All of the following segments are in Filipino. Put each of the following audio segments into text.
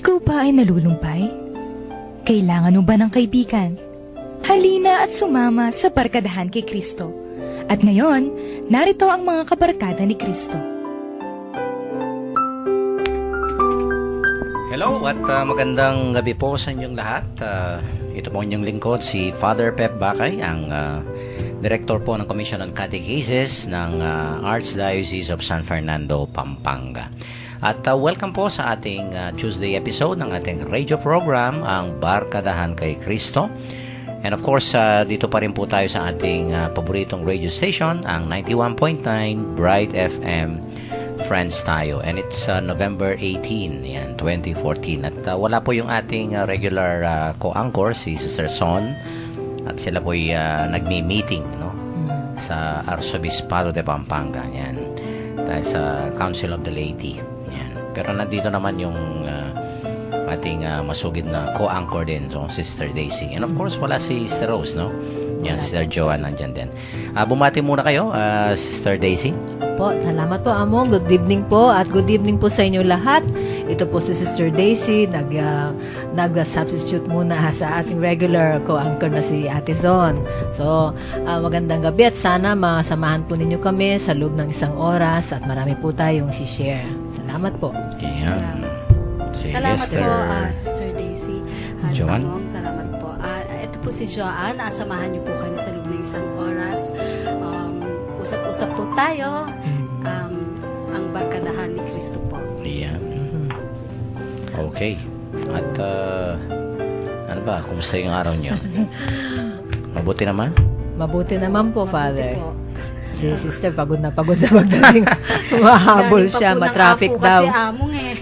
Ikaw ba ay nalulumpay? Kailangan mo ba ng kaibigan? Halina at sumama sa Barkadahan kay Kristo. At ngayon, narito ang mga kabarkada ni Kristo. Hello at magandang gabi po sa inyong lahat. Ito po inyong lingkod, si Father Pep Bakay, ang Director po ng Commission on Catechesis ng Archdiocese of San Fernando, Pampanga. At welcome po sa ating Tuesday episode ng ating radio program, ang Barkadahan kay Kristo. And of course, dito pa rin po tayo sa ating paboritong radio station, ang 91.9 Bright FM Friends tayo. And it's November 18, yan, 2014. At wala po yung ating regular co-anchor, si Sister Son. At sila po ay nagmi-meeting, no? Sa Arzobispado de Pampanga, yan. Dahil sa Council of the Laity. Yan. Pero nandito naman yung ating masugid na co-anchor din, so Sister Daisy. And of course, wala si Sister Rose, no? Yan, Sister Joanne nandyan din. Bumati muna kayo, Sister Daisy. Po, salamat po, Among. Good evening po at good evening po sa inyo lahat. Ito po si Sister Daisy, nag-substitute muna sa ating regular co-anchor na si Ate Zon. So, magandang gabi at sana masamahan po ninyo kami sa loob ng isang oras at marami po tayong si-share. Salamat po. Yan. Salamat po, Sister Daisy. Joanne? Among, salamat po. Ito po si Joanne. Samahan niyo po kami sa loob ng isang oras. Usap-usap po tayo. Ang Barkadahan ni Kristo po. Yan. Okay. At ano ba? Kumusta yung araw niyo? Mabuti naman? Mabuti naman po, Father. Mabuti po. Si Sister pagod na pagod sa pagdating. Mahabol siya, matraffic daw. Kasi Among eh.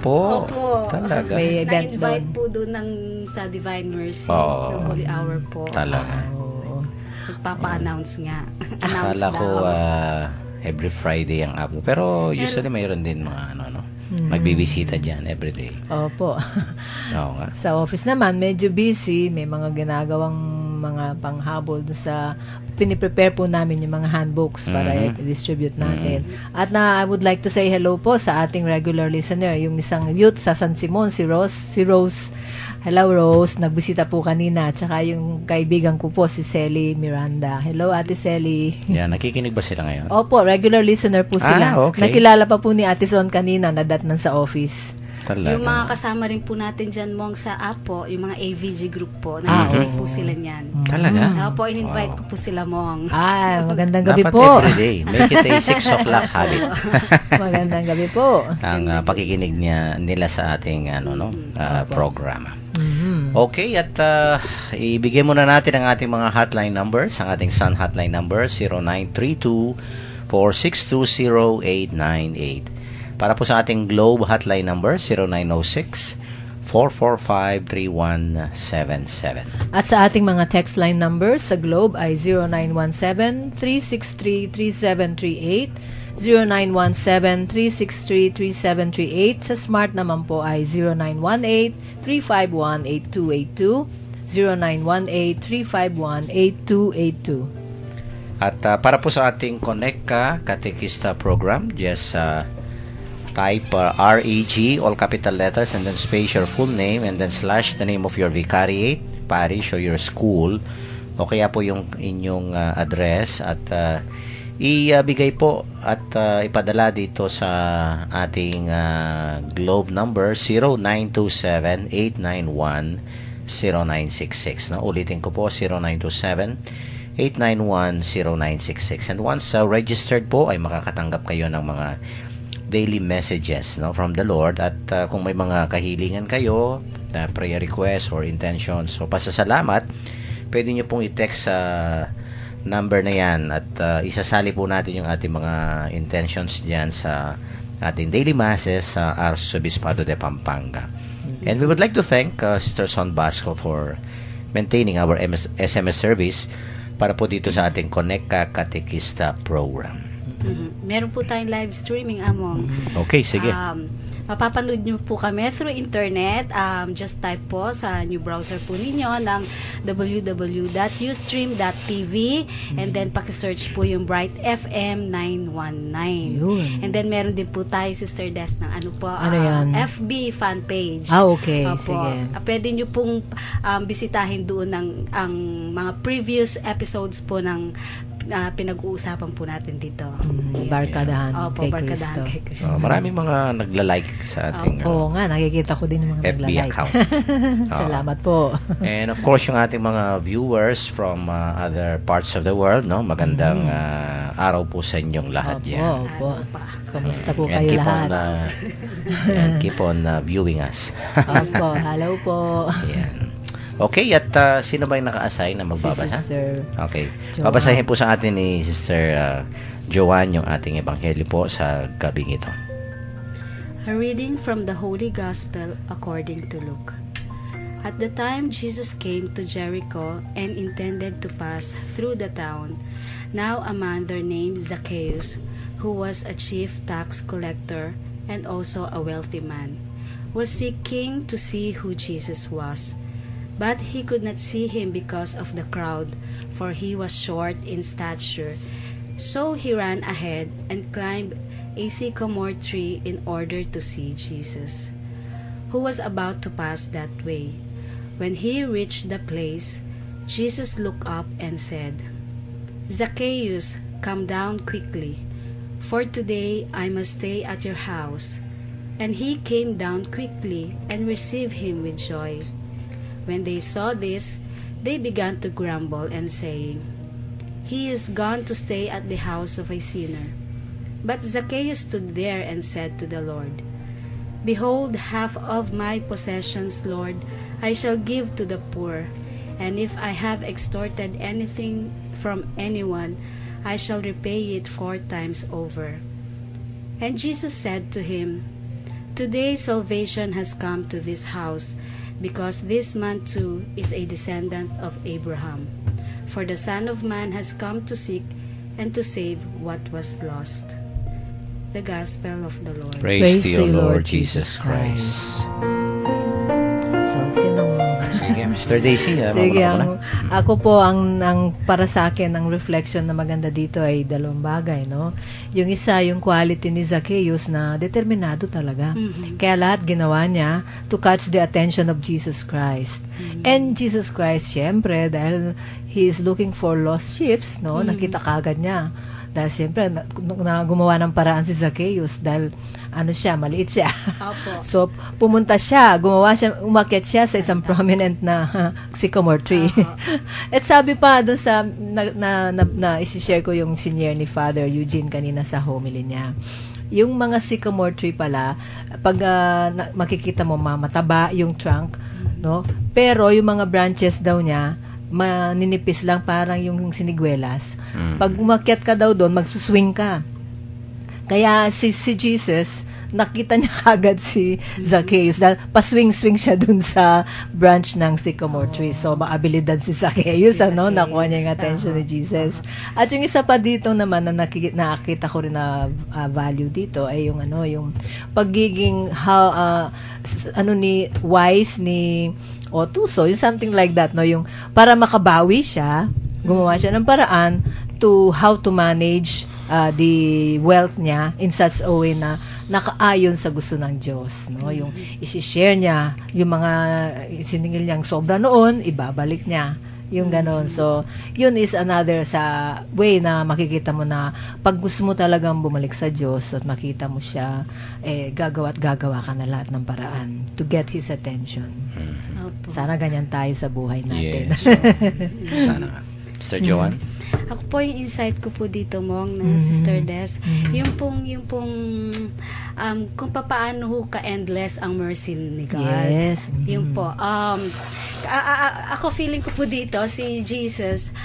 Po. Opo. Talaga. May event Na-invite doon. po doon sa Divine Mercy. Oo. Ng Holy Hour po. Talaga. Magpapa-announce nga. Announce Akala ko daw. every Friday ang apo. Pero usually mayroon din mga magbibisita dyan everyday. Opo. Oo nga. Sa office naman, medyo busy. May mga ginagawang mga panghabol doon sa piniprepare po namin yung mga handbooks para i-distribute natin. At I would like to say hello po sa ating regular listener, yung isang youth sa San Simon, si Rose. Hello, Rose. Nagbisita po kanina. Tsaka yung kaibigan ko po, si Selly Miranda. Hello, Ate Selly. Yan, nakikinig ba sila ngayon? Opo, regular listener po sila. Okay. Nakilala pa po ni Ate Son kanina, nadatnan sa office. Talaga. Yung mga kasama rin po natin dyan, Mong, sa app po, yung mga AVG group po, nakikinig po sila niyan. Talaga? Po, in-invite ko po sila, Mong. Magandang gabi Dapat po. everyday. Make it a 6 o'clock habit. Magandang gabi po. Ang pakikinig nila sa ating programa. Okay, at ibigay muna natin ang ating mga hotline numbers. Ang ating Sun hotline number, 0932-4620-898. Para po sa ating Globe hotline number, 0906-445-3177. At sa ating mga text line numbers sa Globe ay 0917-363-3738, 0917-363-3738. Sa Smart naman po ay 0918-351-8282, 0918-351-8282. At para po sa ating Connect Ka Katekista program, just type REG, all capital letters, and then space your full name, and then slash the name of your vicariate, parish, or your school, o kaya po yung inyong address, at ibigay po at ipadala dito sa ating Globe number 0927-891-0966. Ulitin ko po, 0927-891-0966. And once registered po, ay makakatanggap kayo ng mga daily messages from the Lord. At kung may mga kahilingan kayo, prayer requests or intentions o pasasalamat, pwede nyo pong i-text sa number na yan at isasali po natin yung ating mga intentions dyan sa ating daily masses sa Arzobispado de Pampanga. And we would like to thank Sister Son Basco for maintaining our SMS service para po dito sa ating Connect Ka Katekista program. Meron po tayong live streaming, Among. Okay, sige. Mapapanood nyo po kami through internet. Just type po sa new browser po ninyo ng www.ustream.tv and then pakisearch po yung Bright FM 919. Yun. And then meron din po tayo, Sister Des, ng Ano yan? FB fan page. Okay, Opo. sige. Pwede nyo pong bisitahin doon ang mga previous episodes po ng pinag-uusapan po natin dito. Barkadahan Opo, kay Barkadahan Cristo. kay Cristo. Maraming mga nagla-like sa ating Oo nga, nakikita ko din yung mga FB nagla-like. account. Salamat po. And of course, yung ating mga viewers from other parts of the world, no? Magandang araw po sa inyong lahat yan. Opo. Kamusta po And kayo keep lahat? and keep on viewing us. Opo, hello po. Yan. Okay, at sino ba yung naka-assign na Si magbabasa? Sister. Okay. Joanne. Babasahin po sa atin ni Sister Joanne yung ating ebanghelyo po sa gabing ito. A reading from the Holy Gospel according to Luke. At the time Jesus came to Jericho and intended to pass through the town, now a man there named Zacchaeus, who was a chief tax collector and also a wealthy man, was seeking to see who Jesus was. But he could not see him because of the crowd, for he was short in stature. So he ran ahead and climbed a sycamore tree in order to see Jesus, who was about to pass that way. When he reached the place, Jesus looked up and said, "Zacchaeus, come down quickly, for today I must stay at your house." And he came down quickly and received him with joy. When they saw this, they began to grumble and saying, "He is gone to stay at the house of a sinner." But Zacchaeus stood there and said to the Lord, "Behold, half of my possessions, Lord, I shall give to the poor, and if I have extorted anything from anyone, I shall repay it 4 times over." And Jesus said to him, "Today salvation has come to this house, because this man too is a descendant of Abraham. For the Son of Man has come to seek and to save what was lost." The Gospel of the Lord. Praise to you, Lord Jesus Christ. So, sinong... Sige, Mr. Daisy, Sige, mauna ko na. ako po ang para sa akin ang reflection na maganda dito ay dalawang bagay, no? Yung isa, yung quality ni Zacchaeus na determinado talaga. Kaya lahat ginawa niya to catch the attention of Jesus Christ. And Jesus Christ, syempre, dahil he is looking for lost sheep, no? Nakita kagad niya. Dahil siyempre, gumawa ng paraan si Zacchaeus dahil maliit siya. Opo. So, pumunta siya, umakyat siya sa isang prominent na sycamore tree. At sabi pa doon sa, na isi-share ko yung senior ni Father Eugene kanina sa homily niya. Yung mga sycamore tree pala, pag makikita mo, mataba yung trunk, no? Pero yung mga branches daw niya, maninipis lang parang yung siniguelas. Pag umakyat ka daw doon, magsuswing ka. Kaya si Jesus, nakita niya kagad si Zacchaeus dahil paswing-swing siya dun sa branch ng sycamore tree. So, maabilidad si Zacchaeus, nakuha niya yung attention ni Jesus. At yung isa pa dito naman na nakita ko rin na value dito ay yung yung pagiging wise ni Tuso, yung something like that, no, yung para makabawi siya, gumawa siya ng paraan to how to manage the wealth niya in such a way na nakaayon sa gusto ng Diyos, no? Yung i-share niya yung mga siningil niyang sobra noon, ibabalik niya. Yung ganon. So, yun is another sa way na makikita mo na pag gusto mo talagang bumalik sa Diyos at makita mo siya, gagawa ka na lahat ng paraan to get His attention. Opo. Sana ganyan tayo sa buhay natin. Yes. Sana nga. Mr. Joanne? Ako po yung insight ko po dito, Mong, na Sister Des, yung pong kung papaano ho ka-endless ang mercy ni God. Yes. Yung po. Ako feeling ko po dito, si Jesus,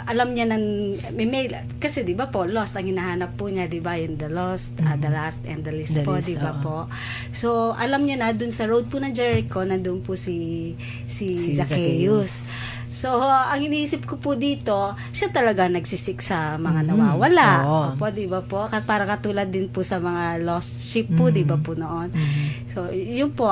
alam niya may kasi 'di ba po, lost ang hinahanap po niya, 'di ba? Yung the lost, the last and the least The po, least, 'di ba oo. po? So, alam niya na dun sa road po ng Jericho, nandun po si Zacchaeus. So, ang iniisip ko po dito, siya talaga nagsisik sa mga nawawala. Oo. Opo, di ba po? Parang katulad din po sa mga lost sheep po, di ba po noon? So, yun po,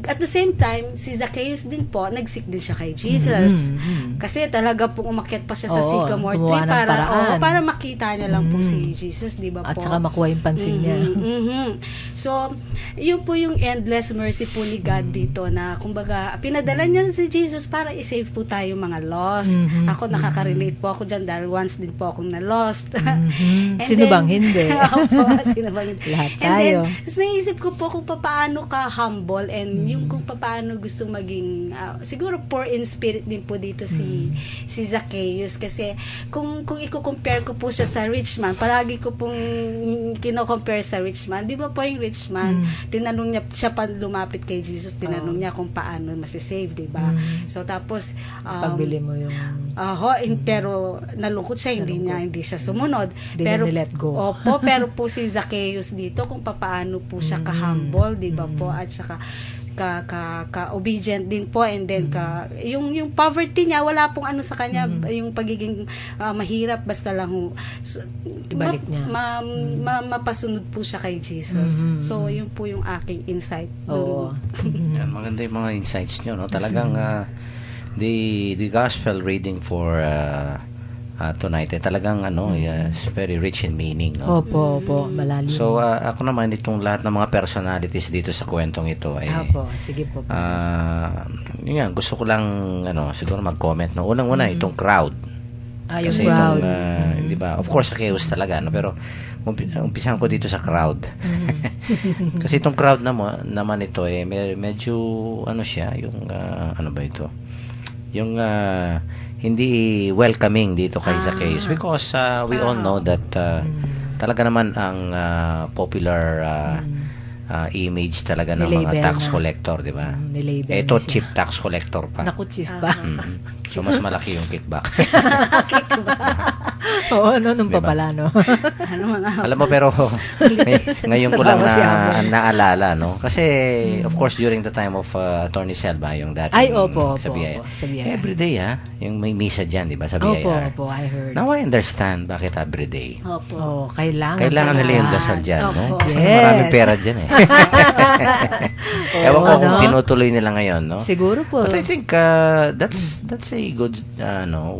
at the same time, si Zacchaeus din po, nagsik din siya kay Jesus. Kasi talaga pong umakyat pa siya sa Oo, sycamore gumawa tree ng paraan. para makita niya lang po si Jesus, di ba po? At saka makuha yung pansin niya. So, yun po yung endless mercy po ni God dito na kumbaga, pinadala niya si Jesus para i-save po tayo mga lost. Ako nakaka-relate po ako dyan dahil once din po akong na-lost. And Sino bang hindi? Opo, sino bang hindi? Lahat And then, tayo. naisip ko po kung paano ka humble and yung kung paano gusto maging siguro poor in spirit din po dito si Zacchaeus kasi kung i-compare ko po siya sa rich man, palagi ko pong kino-compare sa rich man. Di ba po yung rich man, tinanong niya, siya pa lumapit kay Jesus, tinanong niya kung paano masisave, di ba? So tapos Pagbili mo yung... pero nalungkot siya, hindi siya sumunod. Hindi Pero niya nilet go. Opo, pero po si Zacchaeus dito kung paano po siya ka-humble, 'di ba po? At saka ka-obedient din po, and then yung poverty niya, wala pong ano sa kanya, yung pagiging mahirap, basta lang Ibalik niya. mapasunod po siya kay Jesus. So yun po yung aking insight. Oo. Yan, maganda yung mga insights nyo, no? Talagang the gospel reading for tonight talagang is very rich in meaning, no? Opo, malalim. So ako naman itong lahat ng mga personalities dito sa kwentong ito ay Opo, sige po. yun nga, gusto ko lang siguro mag-comment, no? Unang-una itong crowd. Yung Kasi crowd. itong di ba, of course Zacchaeus talaga, no? Pero umpisahan ko dito sa crowd. Kasi itong crowd naman ito medyo siya, yung ano ba ito? Yung hindi welcoming dito kay Zacchaeus because we all know that talaga naman ang popular image talaga ng mga Nilabel tax na. collector, di ba? Nilabel Ito na siya. cheap tax collector pa. Naku, chief ba? So mas malaki yung kickback. Oo, nung Diba? pa pala, no? Ano mga Alam mo, pero ngayon ko lang Natawa si Amon. naalala, no? Kasi of course during the time of Attorney Selva, yung dating Ay, opo, sa BIR. sa BIR. Everyday, yung may misa dyan, di ba, sa BIR. Opo, I heard. Now I understand bakit everyday. Opo. Oo, kailangan. Kailangan nila yung dasal dyan, no? Opo. Kasi Yes. maraming pera dyan, eh. Ewan ko kung tinutuloy nila ngayon, no? Siguro po. But I think that's a good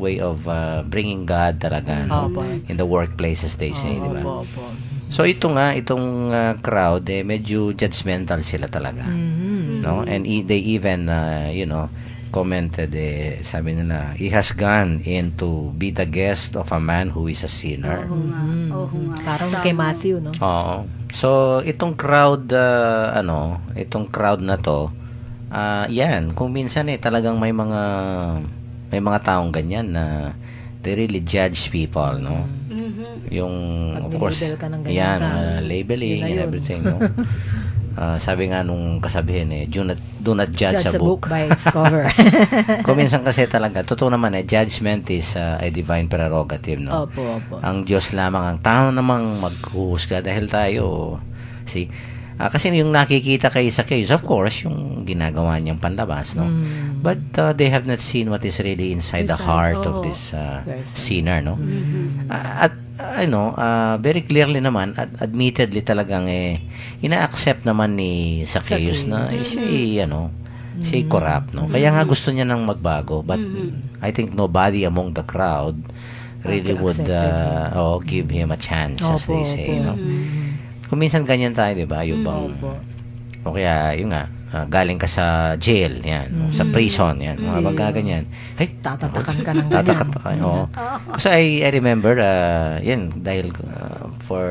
way of bringing God talaga, no? Opo. In the workplaces, they say, di ba? Opo. So itong crowd medyo judgmental sila talaga. No? And they even commented, sabi nila, he has gone in to be the guest of a man who is a sinner. Oo nga. Oo nga. Parang Tama. kay Matthew, no? Oo. So itong crowd na to, yan, kung minsan talagang may mga taong ganyan na they really judge people, no? Yung Pag of course, nilabel ka ng ganyan yan, ka, labeling yun na and yun. everything, no? Sabi nga nung kasabihin, do not judge a book. by its cover. Kung minsan kasi talaga, totoo naman, judgment is a divine prerogative, no? Opo. Ang Diyos lamang ang tao namang maghuhusga dahil tayo, kasi yung nakikita kay Zacchaeus, of course, yung ginagawa niyang panlabas, no? But they have not seen what is really inside the heart of this sinner, no? At very clearly naman, admittedly talagang ina-accept naman ni Zacchaeus na siya siya corrupt, no? Kaya nga gusto niya nang magbago, but I think nobody among the crowd really would give him a chance, as they say, no? Kung minsan ganyan tayo, di ba? Yung bang, o kaya, yun nga, galing ka sa jail, yan, sa prison, yan, mga ganyan. Ay, Tatatakan ka ng ganyan. tatatakan, oo. Kasi I remember, yan, dahil for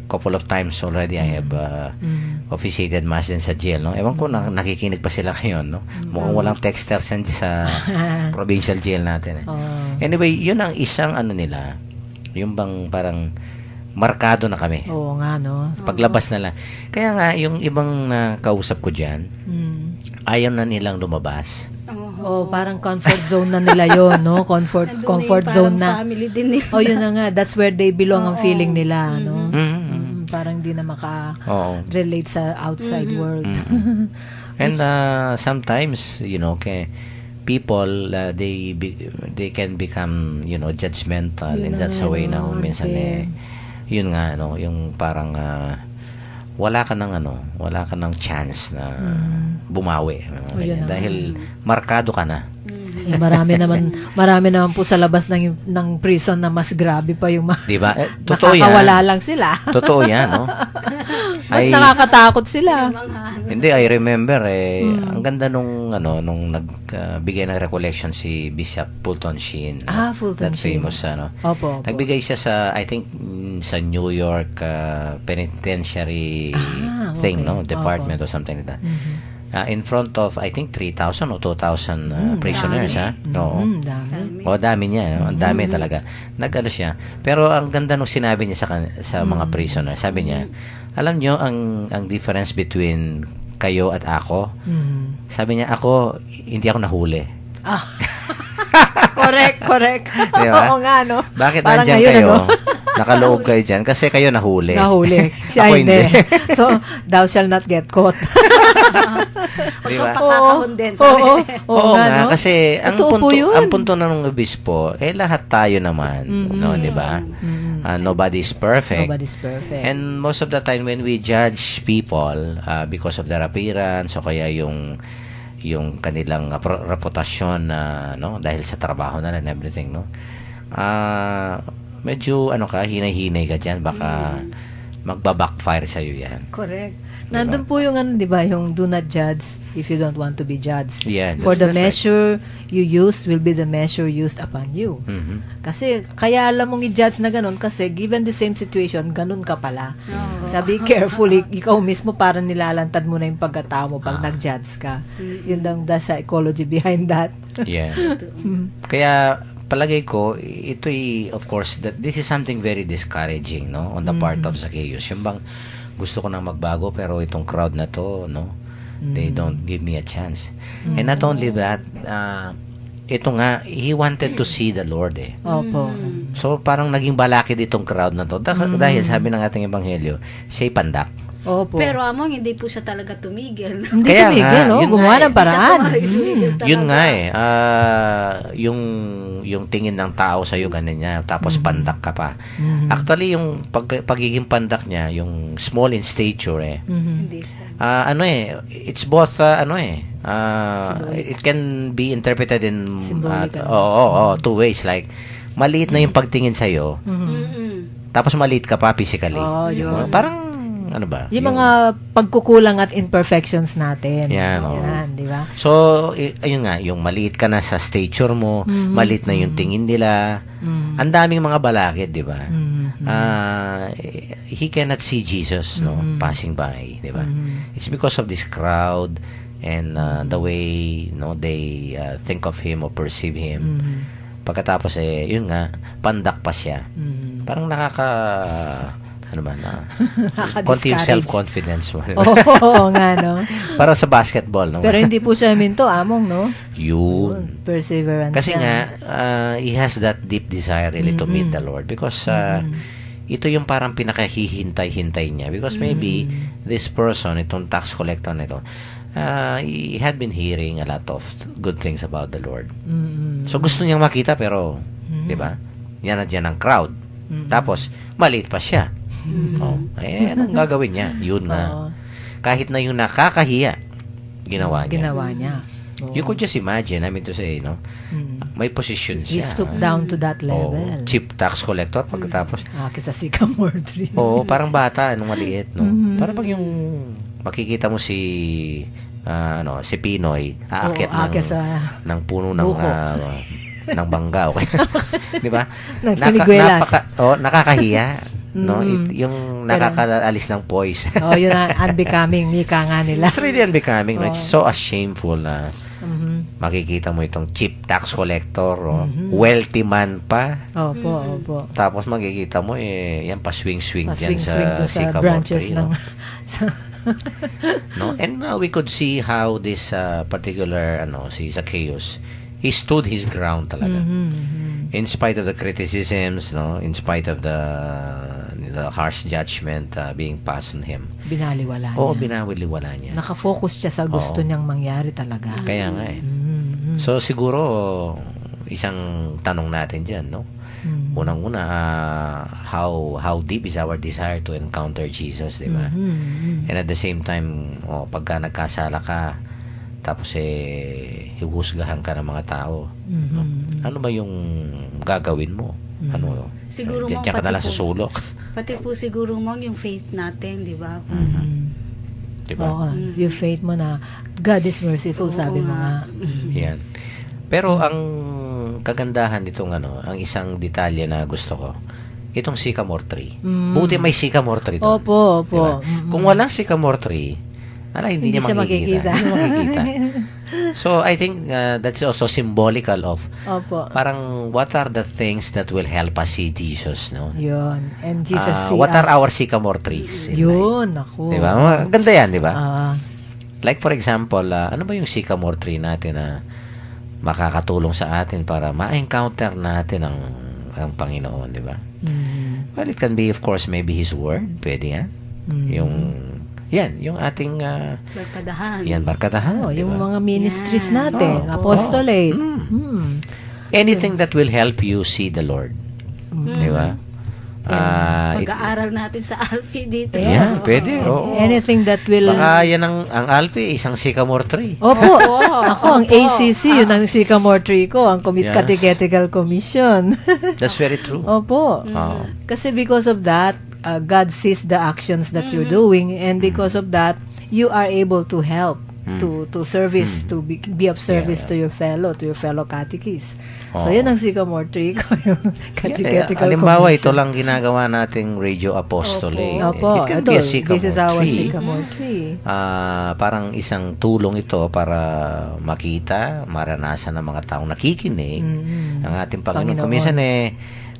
couple of times already, I have officiated mass din sa jail, no? Ewan ko, nakikinig pa sila ngayon, no? Mukhang walang texters yan sa provincial jail natin, eh. Anyway, yun ang isang nila, yung bang parang markado na kami. Oo nga, no? Paglabas na lang. Kaya nga, yung ibang kausap ko dyan, ayaw na nilang lumabas. Oh, parang comfort zone na nila yon, no? Comfort Nandun comfort na yung zone parang na. family din nila. Oh, yun na nga. That's where they belong ang Oo. feeling nila, no? Mhm. Parang di na Oo. maka-relate sa outside world. And sometimes, people they can become, judgmental, Yun and na that's nga, a way na no, kung minsan unfair. yun nga yung parang wala ka ng chance na bumawi, mga Oh, yun ganyan. na nga. Dahil markado ka na. Eh, marami naman po sa labas ng prison na mas grabe pa yung Di ba? Totoo yan. nakakawala lang sila. Totoo yan, no? Mas nakakatakot sila. Hindi, I remember ang ganda nung nagbigay ng recollection si Bishop Fulton Sheen. Fulton that Sheen. famous Opo. Nagbigay siya sa I think sa New York penitentiary thing, okay. no? Department or something like that. In front of I think 3,000 or 2,000 prisoners, ha? Oo. Dami. O, dami niya. No? Ang dami talaga. Nag-ano siya. Pero ang ganda nung sinabi niya sa mga prisoner. Sabi niya, alam niyo ang difference between kayo at ako? Sabi niya, ako, hindi ako nahuli. Correct. Diba? Oo nga, no? Bakit Parang nandyan ngayon, kayo? ano? Nakaloob kayo dyan? Kasi kayo nahuli. Nahuli. Siya Ako hindi. So, thou shall not get caught. Di Huwag ba? kang pakakahon din. Oo nga, kasi Totoo po yun. ang punto na ng obispo, lahat tayo naman, no, di ba? Nobody's perfect. Nobody's perfect. And most of the time when we judge people because of their appearance o kaya yung kanilang reputasyon na dahil sa trabaho na and everything, no. Medyo hinay-hinay ka diyan, baka magba-backfire sa iyo 'yan. Correct. Nandun po yung di ba, yung do not judge if you don't want to be judged. Yeah, For the that's right. measure you use will be the measure used upon you. Mhm. Kasi, kaya alam mong i-judge na ganun kasi given the same situation, ganun ka pala. Sabi, carefully, ikaw mismo parang nilalantad mo na yung pagkatao mo pag nag-judge ka. Yun daw the psychology behind that. Yeah. Kaya palagay ko of course that this is something very discouraging, no, on the part of Zacchaeus. Yung bang gusto ko nang magbago pero itong crowd na to, no, they don't give me a chance. And not only that, ito nga, he wanted to see the Lord Opo. So parang naging balakid itong crowd na to dahil sabi ng ating ebanghelyo, siya'y pandak. Opo. Pero among hindi po siya talaga tumigil. hindi Kaya tumigil, nga, no? yun Gumawa nga ng paraan. Yun nga yung tingin ng tao sa iyo ganun niya, tapos pandak ka pa. Actually yung pagiging pandak niya, yung small in stature Hindi siya. it's both it can be interpreted in Symbolical. two ways, like maliit na yung pagtingin sa iyo, tapos maliit ka pa physically. Yun. Parang ano ba? Yung mga pagkukulang at imperfections natin. Yan, di ba? So, ayun nga, yung maliit ka na sa stature mo, maliit na yung tingin nila, ang daming mga balakid, di ba? He cannot see Jesus, no, passing by, di ba? It's because of this crowd and the way, no, they think of him or perceive him. Pagkatapos, yun nga, pandak pa siya. Parang konti yung self-confidence mo. Oo nga, no? Para sa basketball, no? Pero hindi po siya minto, among, no? Yun. Perseverance Kasi yan. nga, he has that deep desire really to meet the Lord because ito yung parang pinakahihintay-hintay niya because maybe this person, itong tax collector na ito, he had been hearing a lot of good things about the Lord. So gusto niyang makita pero, di ba? Yan na dyan ang crowd. Tapos, maliit pa siya. Anong gagawin niya? Yun na. Kahit na yung nakakahiya, ginawa niya. You could just imagine, I mean to say, no? May position He siya. stooped down to that level. Chief tax collector pagkatapos. Kita si Sycamore tree. Parang bata, nung maliit, no? Parang pag yung makikita mo si Pinoy, aakyat ng puno ng ng bangga, okay? Di ba? Ng tiniguelas. Nakakahiya. No, yung nakakaalis ng poise. Yun ang unbecoming, ika nga nila. It's really unbecoming. No? It's so shameful na makikita mo itong cheap tax collector, wealthy man pa. Opo. Tapos makikita mo, yan pa swing-swing dyan Swing-swing sa to sa sycamore branches tree, ng no? No? And we could see how this particular si Zacchaeus, he stood his ground talaga. In spite of the criticisms, no, in spite of the harsh judgment being passed on him. Binaliwala Oo, niya. binawaliwala niya. Nakafocus siya sa gusto Oo. niyang mangyari talaga. Kaya nga eh. So siguro isang tanong natin diyan, no? Unang-una, how deep is our desire to encounter Jesus, di ba? And at the same time, pagka nagkasala ka, tapos hihusgahan ka ng mga tao, no? Ano ba yung gagawin mo? Ano? Siguro Diyan mong ka na lang pati sa po- sulok. Pati po siguro mong yung faith natin, di ba? Di ba? Oo, yung faith mo na God is merciful, Oo sabi mo nga. nga. Yan. Pero ang kagandahan nitong ang isang detalye na gusto ko, itong sycamore tree. Buti may sycamore tree doon. Opo, opo. Diba? Kung walang sycamore tree, hindi niya siya makikita. Hindi makikita. So, I think that's also symbolical of Opo. parang what are the things that will help us see Jesus, no? Yun. And Jesus see What us. are our sycamore trees? in life? Yun, ako. Diba? Ang ganda yan, diba? Ah, Like for example, ano ba yung sycamore tree natin na makakatulong sa atin para ma-encounter natin ang Panginoon, di ba? Well, it can be, of course, maybe His Word. Pwede yan. Yung ating Barkadahan. barkadahan. oh, di yung ba? mga ministries Yan. natin, Oo. apostolate. Anything that will help you see the Lord. Di ba? Pag-aaral natin sa Alfie dito. Yeah, pwede. Oo. Anything that will... Saka yan ang Alpi, isang sycamore tree. Opo, ako ang ACC, yun ang sycamore tree ko, ang Yes. Catechetical Commission. That's very true. Opo. Oo. Kasi because of that, God sees the actions that you're doing, and because of that, you are able to help, to service, to be of service to your fellow catechists. So, Oo. yan ang sycamore tree ko, yung Catechetical Halimbawa, ito Commission. lang ginagawa nating radio apostolate. Opo, It can ito, be a sycamore this is our tree. sycamore tree. Parang isang tulong ito para makita, maranasan ng mga taong nakikinig ang ating Panginoon. Panginoon. Kuminsan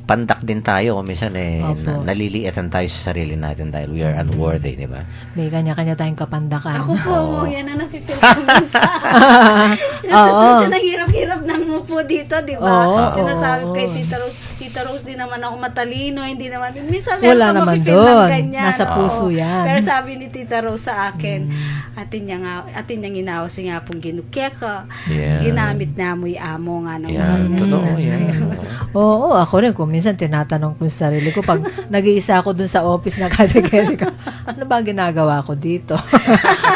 pandak din tayo. Kuminsan Opo. naliliitan tayo sa sarili natin dahil we are unworthy, di ba? May kanya-kanya tayong kapandakan. Ako po, yan ang nafe-feel ko minsan. Oo. Kasi nahirap-hirap nang upo dito, di ba? Oo, Sinasabi oo. kay Tita Rose, di naman ako matalino, hindi naman. Minsan Wala meron ka naman mafe-feel ng doon. ganyan. Nasa puso Oo. yan. Pero sabi ni Tita Rose sa akin, atin niyang inawasi nga pong ginukya ka. Yeah. Ginamit na mo'y amo nga ng Yan, totoo yan. Oo, ako rin. Kung minsan tinatanong ko sa sarili ko, pag nag-iisa ako dun sa office na catechetical, ano ba ang ginagawa ko dito?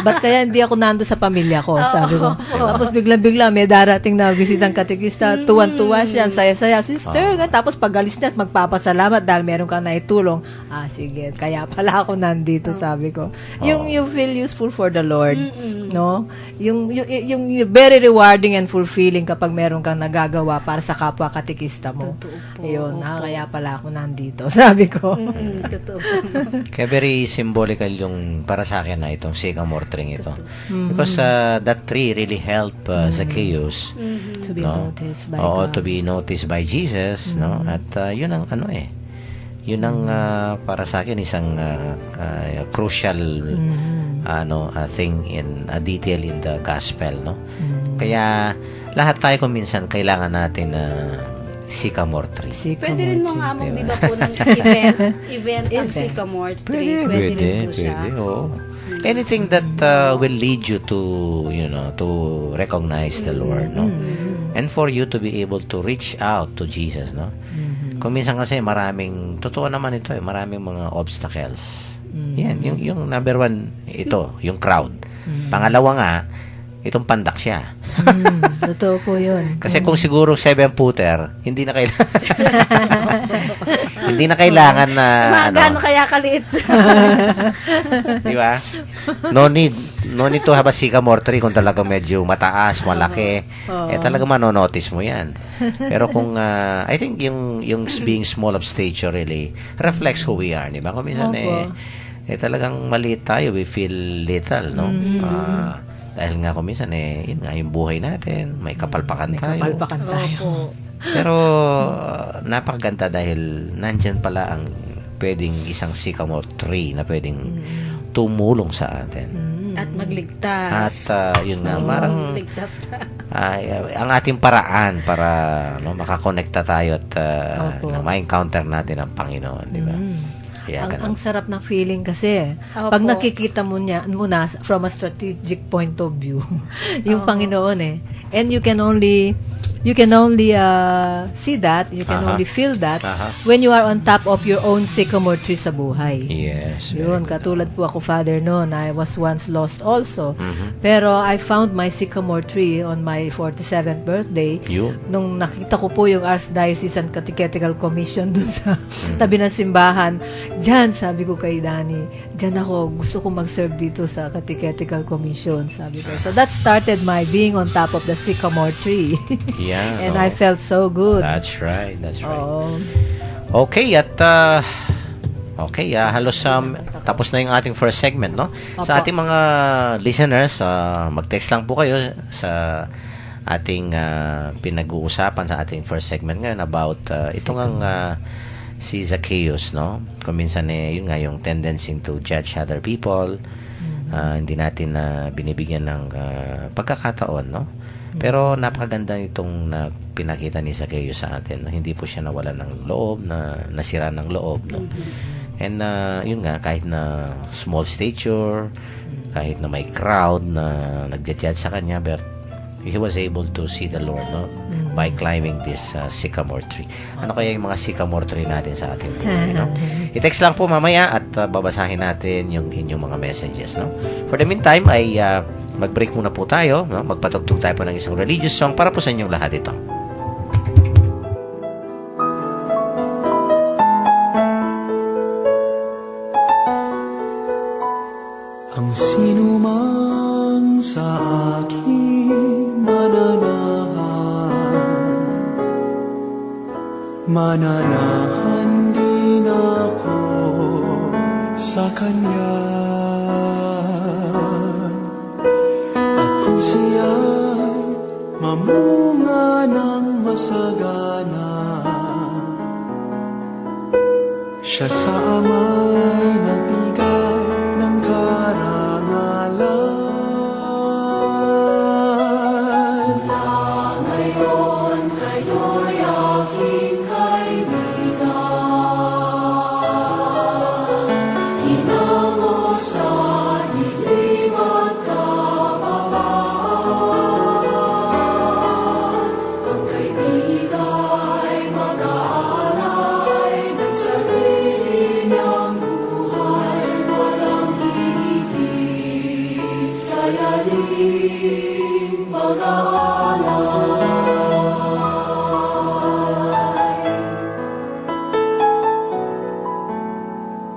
Ba't kaya hindi ako nando sa pamilya ko? Sabi ko. Tapos bigla-bigla may darating na bisitang katekista, tuwan-tuwa siya, ang saya-saya. Sister, tapos pag alis niya at magpapasalamat dahil meron kang naitulong. Sige, kaya pala ako nandito, sabi ko. Yung you feel useful for the Lord, no? Yung very rewarding and fulfilling kapag meron kang nagagawa para sa kapwa katekista mo. Totoo po. Ayun, kaya pala ako nandito, sabi ko. Totoo. Kaya very symbolical yung para sa akin na itong sycamore tree ito. Because that tree really helped Zacchaeus To be noticed by Oo, God. to be noticed by Jesus, no? At yun ang yun ang para sa akin isang crucial thing in a detail in the gospel, no? Kaya lahat tayo kung minsan kailangan natin sycamore tree. Pwede rin mga among, di ba po, ng event ang sycamore tree. Pwede rin po siya. oo. Anything that will lead you to, to recognize the Lord, no? And for you to be able to reach out to Jesus, no? Kung minsan kasi totoo naman ito maraming mga obstacles. Yan, yung number one, ito, yung crowd. Pangalawa nga, itong pandak siya. Totoo po yun. Kasi kung siguro 7-footer, hindi na kailangan. Hindi na kailangan na Gaano kaya kaliit? di ba? No need to have a sycamore tree kung talaga medyo mataas, malaki. Talaga manonotice mo 'yan. Pero kung I think yung being small of stature really reflects who we are, di ba? Kung minsan talagang maliit tayo, we feel little, no? Dahil nga kung minsan yun nga yung buhay natin, may kapalpakan tayo. Kapalpakan tayo. Opo. Pero napakaganda dahil nandyan pala ang pwedeng isang sycamore tree na pwedeng tumulong sa atin. At magligtas. At yun nga, marang Ligtas na. ang ating paraan para makakonekta tayo at Opo. ma-encounter natin ang Panginoon, di ba? Kaya ganun. Ang sarap ng feeling kasi. Opo. Pag nakikita mo na from a strategic point of view, yung Panginoon And you can only see that, you can only feel that when you are on top of your own sycamore tree sa buhay. Yes. Yun, katulad po ako, Father, noon. I was once lost also. Pero I found my sycamore tree on my 47th birthday. Yun. Nung nakita ko po yung Archdiocesan Catechetical Commission dun sa tabi ng simbahan, dyan, sabi ko kay Danny, dyan ako, gusto ko mag-serve dito sa Catechetical Commission, sabi ko. So that started my being on top of the sycamore tree. Yeah. And I felt so good. That's right. That's right. Oo. Okay, at halos tapos na yung ating first segment, no? Sa Opo. ating mga listeners, mag-text lang po kayo sa ating pinag-uusapan sa ating first segment ngayon about itong ang si Zacchaeus, no? Kung minsan yun nga yung tendency to judge other people. Hindi natin binibigyan ng pagkakataon, no? Pero napakaganda itong pinakita ni Zacchaeus sa atin. Hindi po siya nawala ng loob, nasira ng loob. No? And yun nga, kahit na small stature, kahit na may crowd na nagja-judge sa kanya, but he was able to see the Lord, no? By climbing this sycamore tree. Ano kaya yung mga sycamore tree natin sa ating buhay, no? I-text lang po mamaya at babasahin natin yung inyong mga messages, no? For the meantime, ay mag-break muna po tayo, no? Magpatugtog tayo po ng isang religious song para po sa inyong lahat ito. Ang sinumang sa akin mananahan din ako sa Kanya. At kung siya'y mamunga ng masagana, siya sa Ama'y nagbigay ng karangalan. Ngayon kayo'y aking kaibigan, hinango sa dilim at kababaan. Ang kaibiga'y mag-aalay ng sarili niyang buhay, walang hihigit sa yaring mag-aalay.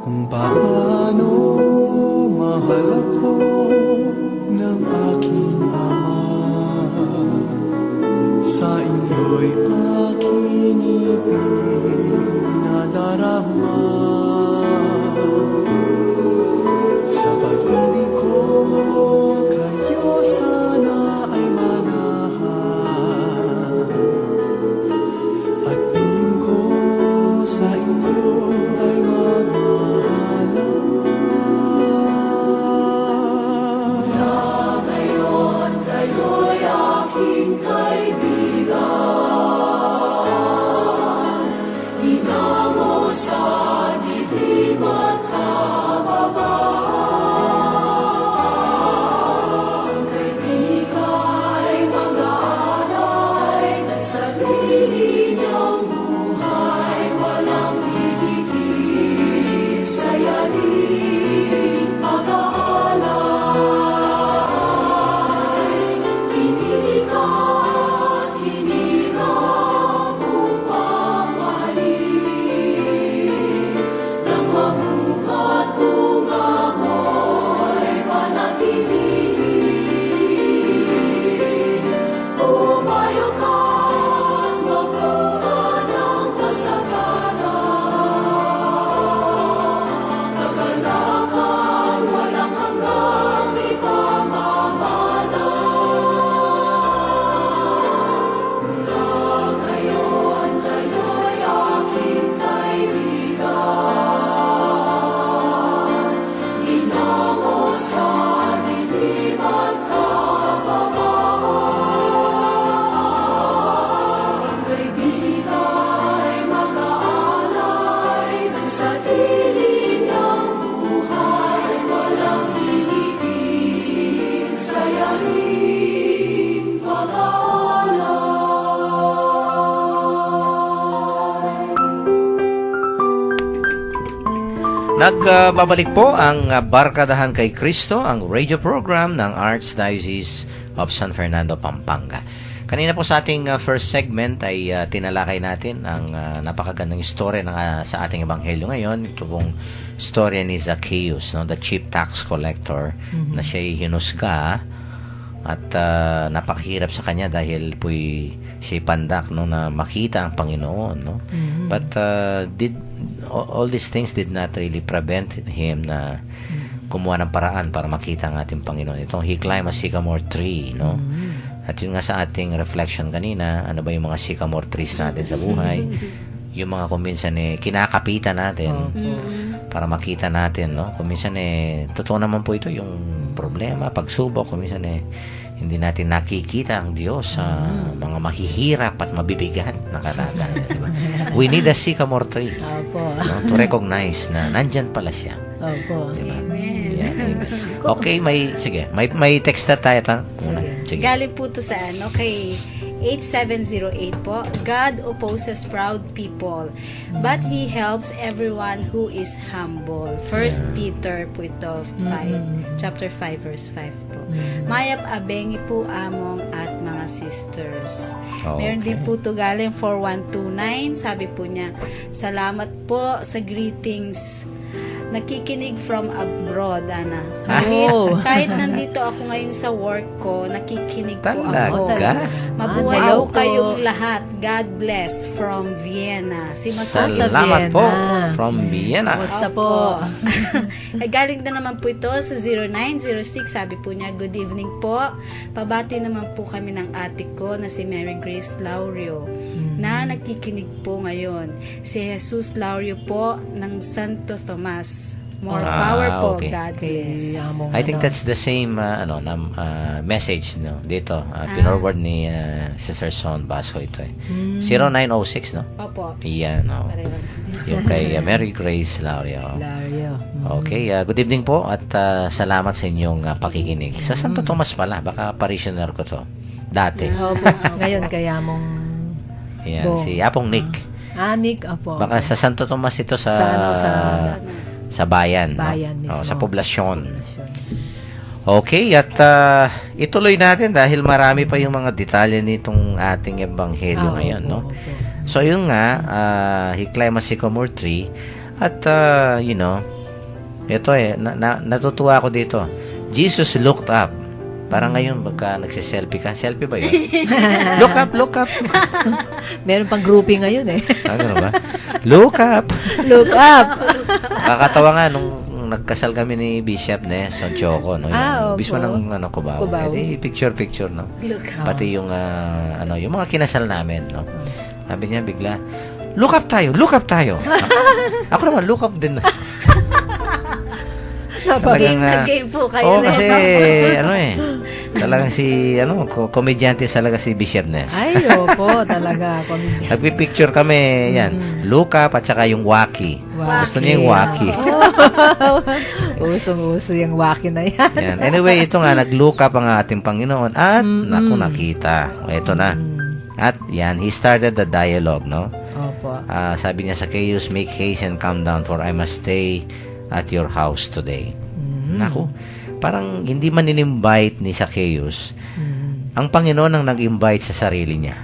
Kung paano mahal ako ng aking Ama, sa inyo'y aking ipinadarama. Sa pag-ibig ko kayo sana Nagbabalik po ang Barkadahan kay Kristo, ang radio program ng Archdiocese of San Fernando, Pampanga. Kanina po sa ating first segment ay tinalakay natin ang napakagandang istorya sa ating ebanghelyo ngayon. Ito pong istorya ni Zacchaeus, no, the chief tax collector, na siya'y hinusga at napakahirap sa kanya dahil siya'y pandak, no, na makita ang Panginoon, no. But all these things did not really prevent him na kumuha ng paraan para makita ang ating Panginoon. Itong he climbed a sycamore tree, no. At yun nga sa ating reflection kanina, ano ba yung mga sycamore trees natin sa buhay? Yung mga kuminsan kinakapitan natin para makita natin, no? Kuminsan totoo naman po ito yung problema, pagsubok, kuminsan hindi natin nakikita ang Diyos sa mga mahihirap at mabibigat na kalagayan, diba? We need a sycamore tree, no, to recognize na nandyan pala siya. Opo. Diba? Yeah, amen. Okay, may texter tayo muna. Sige. Galing po to sa kay 8708 po. God opposes proud people, but He helps everyone who is humble. First Peter po ito, chapter 5, verse 5 po. Mayap abengi po among at mga sisters. Meron din po to galing 4129. Sabi po niya, salamat po sa greetings. Nakikinig from abroad, Ana. Kahit nandito ako ngayon sa work ko, nakikinig po ako. Talaga? Mabuhay po kayong lahat. God bless from Vienna. Si Maso sa Salamat Vienna. po from Vienna. Kumusta po? Galing na naman po ito sa 0906. Sabi po niya, good evening po. Pabati naman po kami ng ate ko na si Mary Grace Laurio na nakikinig po ngayon. Si Jesus Laurio po ng Santo Tomas. More power po, okay. God bless. I think that's the same message, no, dito. Pinorward ni Sister Son Basco ito 0906, no? Opo. Yan, no. Yung kay Mary Grace Laurio. Okay, good evening po at salamat sa inyong pakikinig. Sa Santo Tomas pala, baka parishioner ko to. Dati. Opo. Ngayon kaya mong Yan, si Apong Nick. Nick, opo. Baka sa Santo Tomas ito sa bayan, no? Sa poblasyon. Okay, at ituloy natin dahil marami pa yung mga detalye nitong ating ebanghelyo ngayon, no? So, yun nga, he climbed a sycamore tree at, ito natutuwa ako dito. Jesus looked up. Parang ngayon, pagka nagsiselfie ka, selfie ba yun? Look up, look up. Meron pang grouping ngayon Ano ba? Look up. Look up. Kakatawa nga nung nagkasal kami ni Bishop Son Choco, no? Yung bispo ng Cubao. Picture, no? Pati yung yung mga kinasal namin, no? Sabi niya bigla, look up tayo. Ako naman, look up din. Game po kayo. Kasi talagang komedyante talaga si Bishop Ness. Ay, opo, talaga, komedyante. Nagpipicture kami, yan. Look up at saka yung waki. Gusto niya yung waki. Usong-uso yung waki na yan. Yan. Anyway, ito nga, nag-look up ang ating Panginoon at nakita. Ito na. At yan, he started the dialogue, no? Opo. Sabi niya sa Zacchaeus, make haste and come down for I must stay at your house today. Naku, parang hindi man in-invite ni Zacchaeus. Ang Panginoon ang nag-invite sa sarili niya.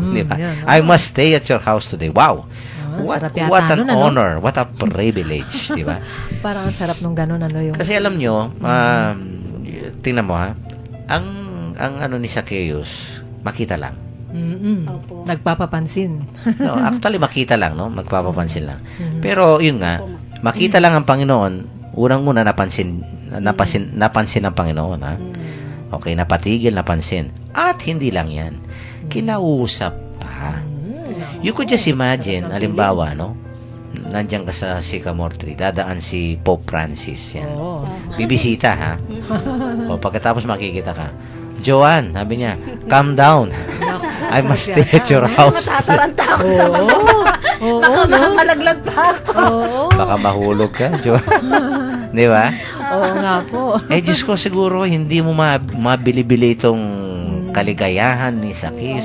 Di ba? I must stay at your house today. Wow! What an honor, what a privilege, di ba? Parang ang sarap nung ganun, yung... Kasi alam nyo, tingnan mo ang ni Zacchaeus, makita lang. Opo. Nagpapapansin. No, actually, makita lang, no? Magpapapansin lang. Pero, yun nga, makita lang ang Panginoon, unang-una napansin ng Panginoon, ha? Okay, napatigil, napansin. At hindi lang yan. Kinausap pa. You could just imagine, halimbawa, no? Nandiyan ka sa sycamore tree, dadaan si Pope Francis, yan. Bibisita, ha? O, pagkatapos makikita ka, Joanne, sabi niya, calm down. I must stay at your house. Matataranta ako sa mga. Baka malaglag pa ako. Baka mahulog ka, Joanne. Di ba? Oo nga po. Diyos ko, siguro, hindi mo mabili-bili itong kaligayahan ni Zacchaeus.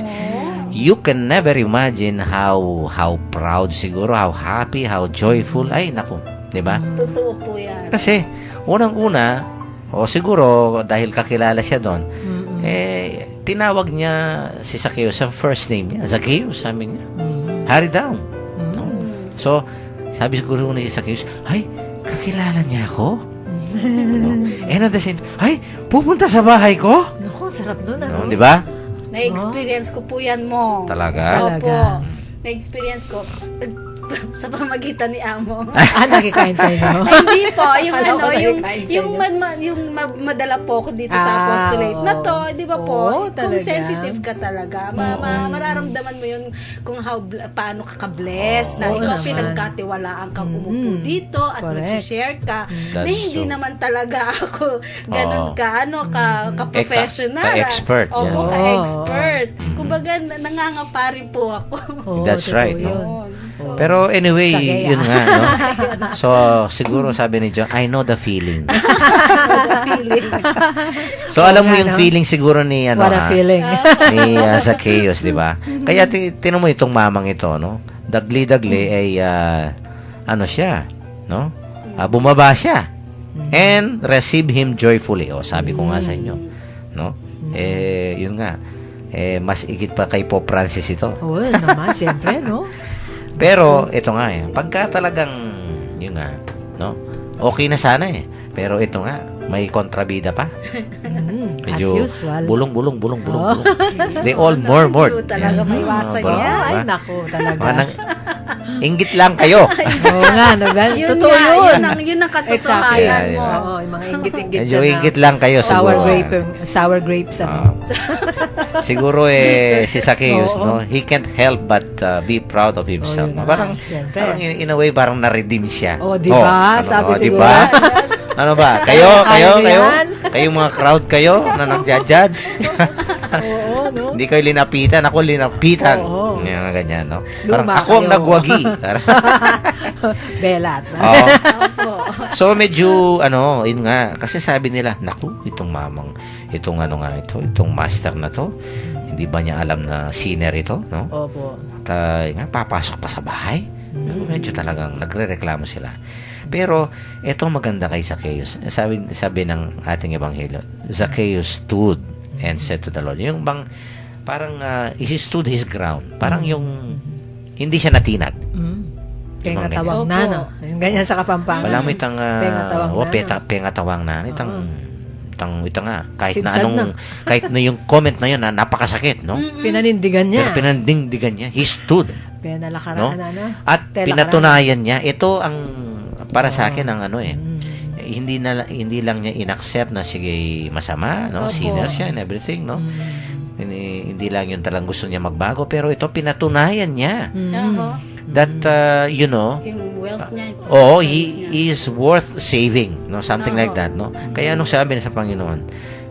You can never imagine how proud siguro, how happy, how joyful. Ay, naku. Di ba? Totoo po yan. Kasi, unang-una, o siguro dahil kakilala siya doon, tinawag niya si Zacchaeus sa first name niya. Zacchaeus, sabi niya. Hurry down. No? So, sabi siguro ni Zacchaeus, ay, kakilala niya ako? No? And at the same time, ay, pupunta sa bahay ko? Naku, sarap nun, No, di ba? Na-experience ko po yan mo. Talaga? Opo. Na-experience ko sa pamagitan ni Amo. Nakikain sa inyo. Ay, hindi po. Yung Alam ko yung nakikain sa yung, inyo. madala po ko dito sa apostolate na to, di ba po? Oo, Kung talaga. sensitive ka talaga, mararamdaman mo yun kung paano ka ka-bless, na Oo ikaw naman. pinagkatiwalaan kang umupo dito at Correct. mag-share ka. That's Na hindi true. naman talaga ako ganun ka-professional. ka-expert, Opo, yan. ka-expert. Kumbaga, nangangapa rin po ako. Oo, That's totoo right, yun. Yun. So, Pero anyway, Sagaya. yun nga, no? So, siguro sabi ni John, I know the feeling. feeling. So, alam mo nga, yung no? feeling siguro ni, What a feeling. ni Zacchaeus, di ba? Kaya tinan mo itong mamang ito, no? Dagli-dagli ay, ano siya, no? Bumaba siya. And receive him joyfully. O, sabi ko nga sa inyo, no? Yun nga. Mas igit pa kay Pope Francis ito. Oo, naman, siyempre, no? Pero, ito nga pagka talagang, yun nga, no? Okay na sana Pero ito nga, may kontrabida pa. As Medyo usual. bulong. They all more. Yun talaga may iwasan bulong, niya. Ay, diba? naku, talaga. Mga inggit lang kayo. Oo nga, no? Yun Totoo nga, yun. yun ang Exactly. katotohanan mo. Oo, yung mga inggit-inggit Medyo na inggit lang kayo siguro. sour grapes, ano. Siguro si Zacchaeus, Oo. no? He can't help but be proud of himself. Oo, yun Parang, na, syempre. parang in a way, parang na-redeem siya. Oo, di ba? Sabi siguro. Diba? Ano ba? Kayo, Kaya mo yan? kayong mga crowd kayo na nag-judge. Oo, no? Hindi kayo linapitan, ako linapitan. Oo. Yung ganyan, no? Parang Luma ako ang kayo. nagwagi. Belat. Oo. So medyo yun nga kasi sabi nila, naku, itong master na to, hindi ba niya alam na sinner ito, no? Opo. At nga papasok pa sa bahay. Medyo talagang nagrereklamo sila. Pero ito maganda kay Zacchaeus. Sabi ng ating ebanghelyo, Zacchaeus stood and said to the Lord. Yung bang parang he stood his ground. Parang yung hindi siya natinag. Kaya nga ganyan. tawag na, no? Yung ganyan sa Kapampangan. Wala mo itang pengatawang na. Ito nga. Kahit na Sinsad anong, kahit na yung comment na yun na napakasakit, no? Pinanindigan niya. Pero pinandindigan niya. He stood. Pinalakaraan, No? ano? At Tela pinatunayan niya. Ito ang, para sa akin, ang hindi lang niya inaccept na sige masama, no? Opo. Sinner siya and everything, no? Hindi lang yun talagang gusto niya magbago. Pero ito, pinatunayan niya. Oho. That, Yung wealth niya. yung Oo, possessions he is worth saving, no? Something like that, no? Kaya anong sabi niya sa Panginoon,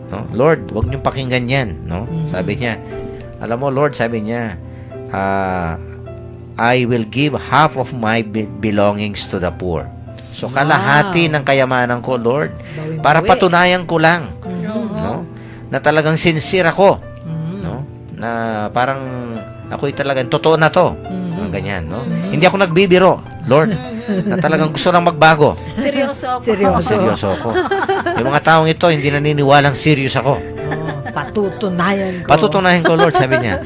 no? Lord, wag niyong pakinggan 'yan, no? Sabi niya, alam mo, Lord, sabi niya, I will give half of my belongings to the poor. So kalahati ng kayamanan ko, Lord, para patunayan ko lang, no? Na talagang sincere ako, no? Na parang ako'y talagang totoo na 'to. Ganyan, no? Hindi ako nagbibiro, Lord, na talagang gusto lang magbago. Seryoso ako. Seryoso ako. Yung mga taong ito, hindi naniniwalang serious ako. Patutunayan ko. Patutunayan ko, Lord, sabi niya.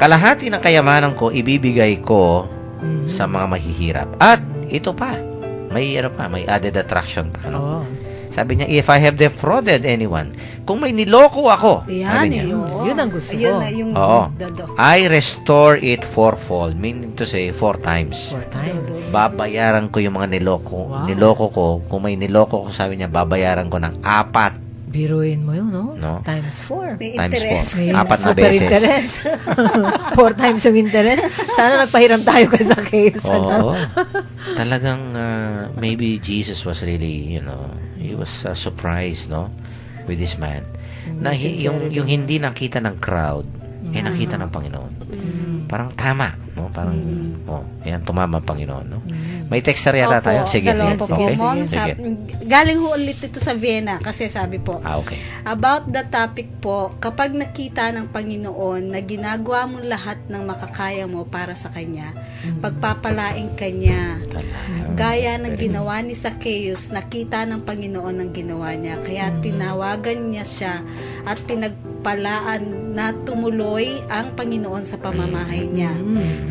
Kalahati ng kayamanan ko, ibibigay ko sa mga mahihirap. At ito pa, may added attraction pa. No? Oo. Sabi niya, if I have defrauded anyone, kung may niloko ako, Yan, sabi niya, Yun ang gusto Ayun ko. na yung Oo. dado. I restore it fourfold, meaning to say, 4 times. 4 times. Babayaran ko yung mga Wow. niloko ko. Kung may niloko ko, sabi niya, babayaran ko ng 4. Biruin mo yun, no? No. Times 4. May Times interest. 4. 4 na Super beses. interest. 4 times yung interest. Sana nagpahiram tayo kay Zacchaeus. Oo. Talagang, maybe Jesus was really, he was surprised, no? With this man. Na yung hindi nakita ng crowd, nakita ng Panginoon. Parang tama. no? Parang, yan, tumama ang Panginoon, no? May texter yata tayo. Sige, dalawa sige. po po, Okay. Mong. Sige. Galing ho ulit ito sa Vienna kasi sabi po, Okay. about the topic po, kapag nakita ng Panginoon na ginagawa mo lahat ng makakaya mo para sa Kanya, pagpapalaing Kanya. Gaya ng ginawa ni Zacchaeus, nakita ng Panginoon ang ginawa niya. Kaya tinawagan niya siya at pinagpalaan na tumuloy ang Panginoon sa pamamahay niya.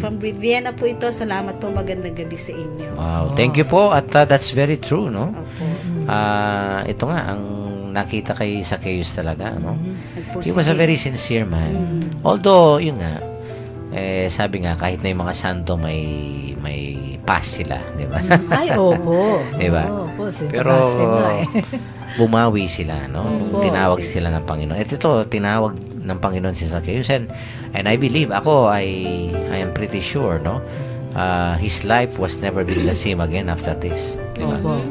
From Vienna po ito, salamat po, magandang gabi sa inyo. Wow. Thank you po. At that's very true, no? Opo. Ito nga, ang nakita kay Zacchaeus talaga, no? He Nagpursige. was a very sincere man. Although, yun nga, sabi nga, kahit na yung mga santo may past sila, di ba? Ay, opo. Diba? Opo, St. Pero, Augustine nga eh. bumawi sila, no? Opo. Tinawag sila ng Panginoon. At ito, tinawag ng Panginoon si Zacchaeus. And I believe, I am pretty sure, no? His life was never been the same again after this. Diba? Opo.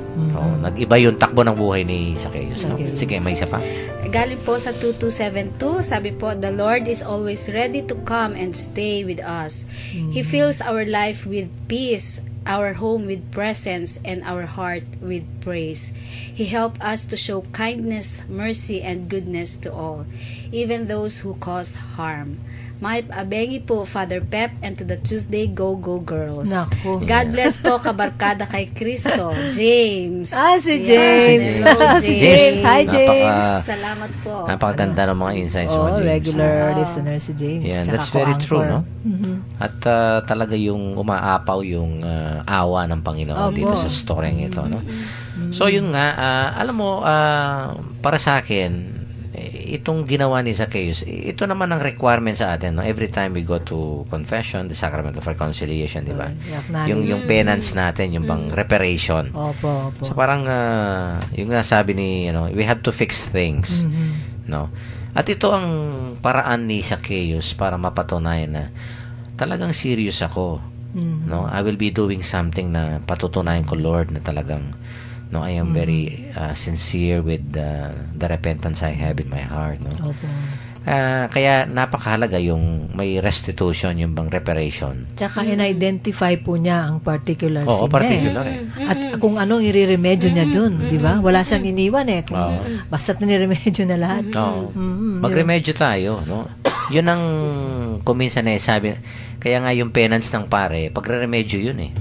Nag-iba yung takbo ng buhay ni Zacchaeus. No? Zacchaeus. Sige, may isa pa. Galing po sa 2272, sabi po, the Lord is always ready to come and stay with us. He fills our life with peace, our home with presence, and our heart with praise. He helps us to show kindness, mercy, and goodness to all, even those who cause harm. May abengi po, Father Pep, and to the Tuesday Go Go Girls. Naku. God bless po, kabarkada kay Cristo. James. Si Yan. James. Hello, Si James. James. Hi, James. Salamat po. Napakaganda ng mga insights mo, James. Regular listener si James. Yeah, Tsaka that's very co-anchor. true, no? At talaga yung umaapaw yung awa ng Panginoon Opo. dito sa storyng ito, no? So, yun nga, alam mo, para sa akin, itong ginawa ni Zacchaeus, ito naman ang requirement sa atin, no? Every time we go to confession, the sacrament of reconciliation, di ba? Yung penance natin, yung bang reparation. Opo. So parang yung nga sabi ni we have to fix things, no? At ito ang paraan ni Zacchaeus para mapatunayan na talagang serious ako, no? I will be doing something na patutunayan ko, Lord, na talagang I am very sincere with the repentance I have in my heart, no? Opo. Kaya napakahalaga yung may restitution, yung bang reparation. Tsaka in-identify po niya ang particular Oo, sin particular At kung anong ireremedyo niya dun, di ba? Wala siyang iniwan eh. Basta't niremedyo na lahat. Oo. Magremedyo tayo, no? Yun ang kuminsan sabi, kaya nga yung penance ng pare, pagre-remedyo yun eh.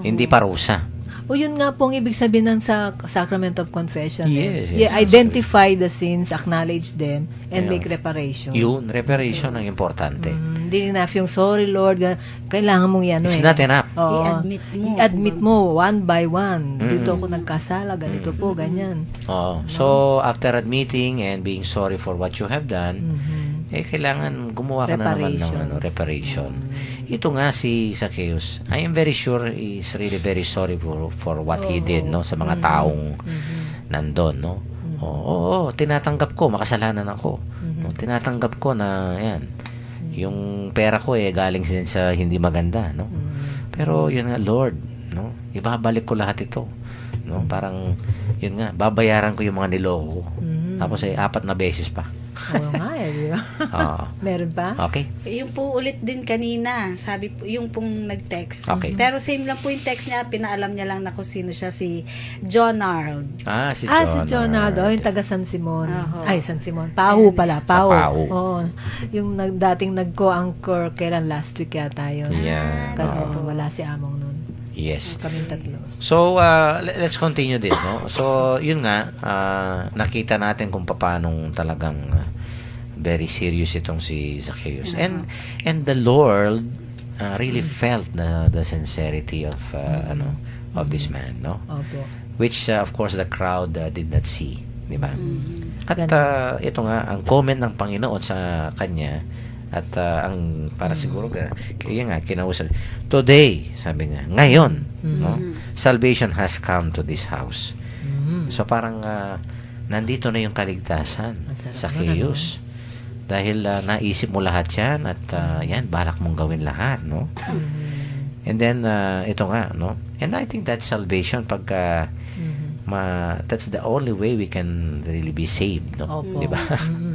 Hindi parusa. O yun nga pong ibig sabihin ng sa Sacrament of Confession. Yes, Yeah, identify the sins, acknowledge them, and make reparation. Yun, reparation ang importante. Hindi enough yung sorry Lord, kailangan mong yan. It's not enough. Oo. I-admit mo. I-admit mo one by one. Dito ako nagkasala, ganito po, ganyan. Oo. So, after admitting and being sorry for what you have done, kailangan gumawa ka na naman ng reparation. Ito nga si Zacchaeus, I am very sure he's really very sorry for what he did, no, sa mga taong nandun, no. Oo, tinatanggap ko, makasalanan ako. No, tinatanggap ko na yan. Yung pera ko galing sa hindi maganda, no. Pero yun nga, Lord, no, ibabalik ko lahat ito. No, parang yun nga, babayaran ko yung mga niloko ko. Tapos 4 na beses pa. Oo nga di ba? Meron pa? Okay. Yung po ulit din kanina, sabi po, yung pong nag-text. Okay. Pero same lang po yung text niya, pinaalam niya lang na kung sino siya, si John Arnold. Si John Ardo, yung taga San Simon. Oho. Ay, San Simon. Pahu pala, Pahu. Sa Pahu. Oo. Yung dating nag-co-anchor, kailan last week yata yun. Yeah. Kasi wala si Among nun. Yes. Kaming tatlo. So, let's continue this, no? So, yun nga, nakita natin kung paanong talagang very serious itong si Zacchaeus. And the Lord really felt the sincerity of of this man, no? Opo. Which of course the crowd did not see, di ba? At ito nga ang comment ng Panginoon sa kanya at ang para siguro kaya nga kinausap, today, sabi niya, ngayon, no? Salvation has come to this house. So parang nandito na yung kaligtasan sa Zacchaeus. Dahil naisip mo lahat yan at yan, balak mong gawin lahat, no? And then, ito nga, no? And I think that's salvation pagka that's the only way we can really be saved, no? Opo. Diba?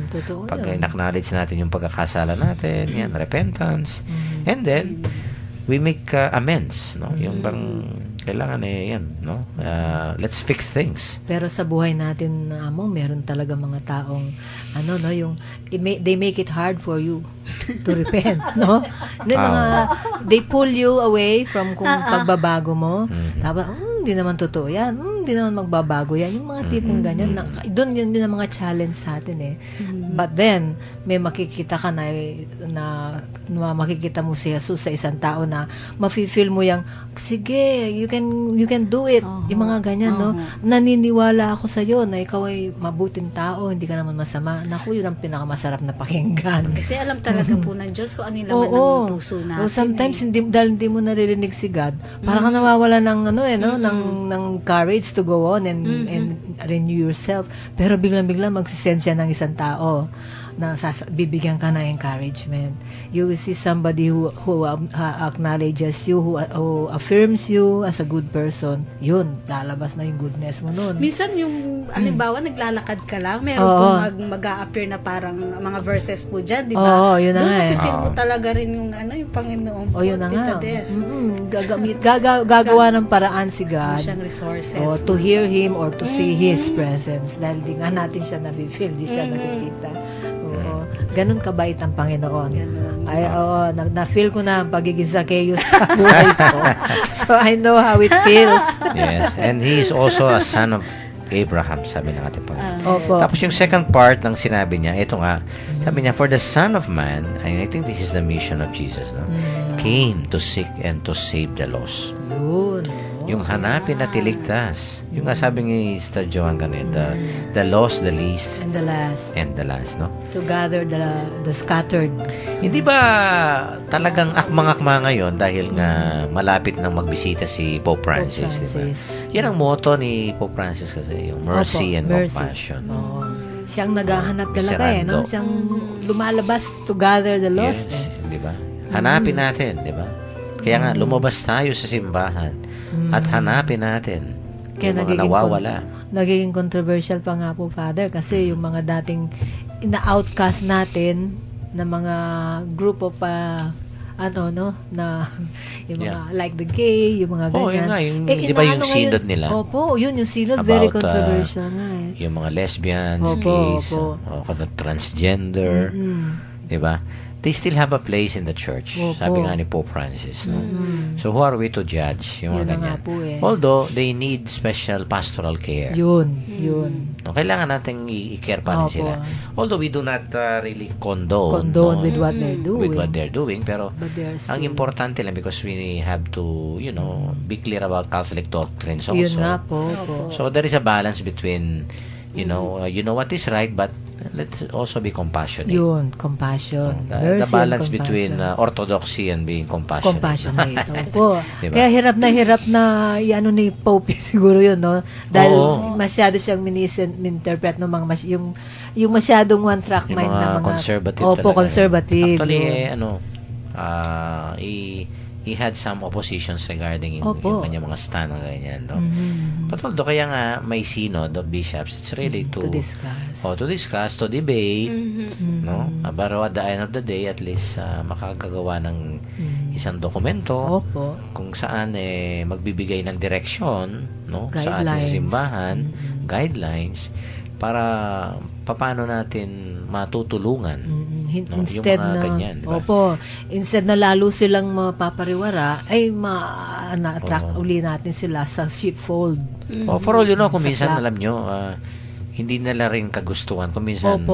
Totoo Pag yun. acknowledge natin yung pagkakasala natin, yan, repentance, And then, we make amends, no? Yung bang kailangan yan, no? Let's fix things. Pero sa buhay natin, meron talaga mga taong, yung, they make it hard for you to repent, no? They pull you away from kung pagbabago mo. Tapos, hindi naman totoo yan. Hindi naman magbabago yan. Yung mga tipong ganyan, doon yun din ang mga challenge sa atin eh. But then, may makikita ka na makikita mo si Jesus sa isang tao na mafe-feel mo yung, sige, you can do it. Yung mga ganyan, no? Naniniwala ako sa iyo na ikaw ay mabuting tao, hindi ka naman masama. Naku, yun ang pinakamasarap na pakinggan. Kasi alam talaga po ng Diyos kung ano yung laman ng puso natin. Sometimes, dahil hindi mo naririnig si God, parang ka nawawala ng, ng courage to go on and renew yourself. Pero biglang-biglang magsisend siya ng isang tao na bibigyan ka ng encouragement. You will see somebody who acknowledges you, who affirms you as a good person. Yun, lalabas na yung goodness mo nun. Minsan yung, halimbawa, naglalakad ka lang, meron pong mag-a-appear na parang mga verses po dyan, di ba? Oo, yun na nga. Doon feel mo talaga rin yung, yung Panginoon po, yun na nga. Tita Des. Gagawa ng paraan si God. Siyang resources. To hear Him or to see His presence. Dahil di nga natin siya na-feel, di siya nakikita. Ganun kabait ang Panginoon. Ay, na-feel ko na ang pagiging Zacchaeus sa buhay ko. So, I know how it feels. Yes. And he is also a son of Abraham, sabi ng ating Panginoon. Opo. Tapos yung second part ng sinabi niya, ito nga, sabi niya, for the Son of Man, and I think this is the mission of Jesus, no? Came to seek and to save the lost. Yun. Yung hanapin at iligtas. Yung nga sabi ni Sister Joan kanina, the lost, the least, And the last. No? To gather the scattered. Hindi ba talagang akmang-akma ngayon dahil nga malapit nang magbisita si Pope Francis, di ba? Yan ang motto ni Pope Francis kasi, yung mercy and compassion. Siyang naghahanap talaga Miserando. Siyang lumalabas to gather the lost. Yes, di ba? Hanapin natin, di ba? Kaya nga, lumabas tayo sa simbahan at hanapin natin yung mga nawawala. Nagiging controversial pa nga po, Father, kasi yung mga dating ina-outcast natin na mga grupo pa na yung mga like the gay, yung mga ganyan. Yun nga, di ba yung synod nila? Opo, yun yung synod, About, very controversial nga eh. Yung mga lesbians, gays, transgender, di ba? They still have a place in the church. Sabi nga ni Pope Francis. No? So, who are we to judge? Yung mga ganyan. Po eh. Although, they need special pastoral care. Yun. No, kailangan natin i-care pa rin sila. Although, we do not really condone with what they're doing. With what they're doing. Pero, still, ang importante lang because we have to, be clear about Catholic doctrines also. Yun nga po. So, there is a balance between, you know what is right, but let's also be compassionate. Yun, compassion. The balance between orthodoxy and being compassionate. Compassionate. Opo. Diba? Kaya hirap na ni Pope siguro yun, no? Dahil masyado siyang mininterpret ng mga yung masyadong one-track mind na mga conservative talaga. Conservative. Actually, he had some oppositions regarding yung kanyang mga stand na ganyan. No? But although kaya nga may synod of bishops, it's really to discuss, to debate, no? Pero at the end of the day, at least makakagawa ng isang dokumento kung saan magbibigay ng direksyon, no? Sa ating simbahan, guidelines, para paano natin matutulungan. Instead yung mga na ganyan, diba? Instead na lalo silang mapapariwara, ay na-attract uli natin sila sa sheepfold. For all kung minsan alam nyo, hindi nila rin kagustuhan. Kung minsan